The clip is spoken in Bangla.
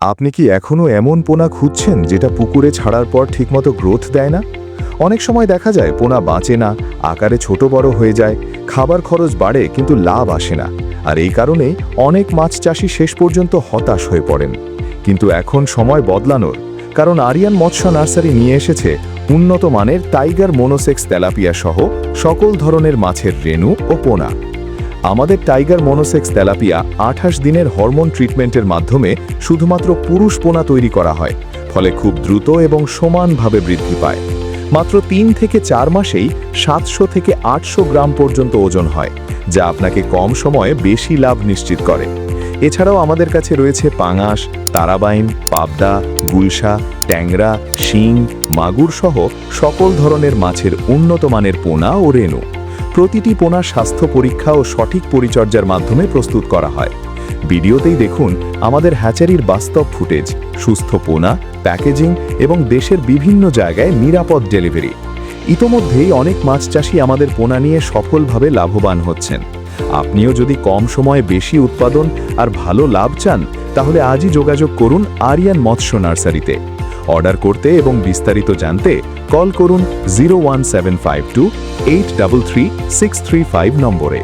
আপনি কি এখনও এমন পোনা খুঁজছেন যেটা পুকুরে ছাড়ার পর ঠিকমতো গ্রোথ দেয় না? অনেক সময় দেখা যায় পোনা বাঁচে না, আকারে ছোট বড় হয়ে যায়, খাবার খরচ বাড়ে কিন্তু লাভ আসে না। আর এই কারণেই অনেক মাছ চাষি শেষ পর্যন্ত হতাশ হয়ে পড়েন। কিন্তু এখন সময় বদলানোর, কারণ আরিয়ান মৎস্য নার্সারি নিয়ে এসেছে উন্নত মানের টাইগার মনোসেক্স তেলাপিয়া সহ সকল ধরনের মাছের রেণু ও পোনা। আমাদের টাইগার মনোসেক্স তেলাপিয়া 28 দিনের হরমোন ট্রিটমেন্টের মাধ্যমে শুধুমাত্র পুরুষ পোনা তৈরি করা হয়, ফলে খুব দ্রুত এবং সমানভাবে বৃদ্ধি পায়। মাত্র 3 থেকে 4 মাসেই 700 থেকে 800 গ্রাম পর্যন্ত ওজন হয়, যা আপনাকে কম সময়ে বেশি লাভ নিশ্চিত করে। এছাড়াও আমাদের কাছে রয়েছে পাঙাশ, তারাবাইন, পাবদা, গুলশা, ট্যাংরা, শিং, মাগুর সহ সকল ধরনের মাছের উন্নত মানের পোনা ও রেণু। প্রতিটি পোনা স্বাস্থ্য পরীক্ষা ও সঠিক পরিচর্যার মাধ্যমে প্রস্তুত করা হয়। ভিডিওতেই দেখুন আমাদের হ্যাচারির বাস্তব ফুটেজ, সুস্থ পোনা, প্যাকেজিং এবং দেশের বিভিন্ন জায়গায় নিরাপদ ডেলিভারি। ইতোমধ্যেই অনেক মাছ চাষি আমাদের পোনা নিয়ে সফলভাবে লাভবান হচ্ছেন। আপনিও যদি কম সময়ে বেশি উৎপাদন আর ভালো লাভ চান, তাহলে আজই যোগাযোগ করুন আরিয়ান মৎস্য নার্সারিতে। অর্ডার করতে এবং বিস্তারিত জানতে কল করুন 01752 833 635 নম্বরে।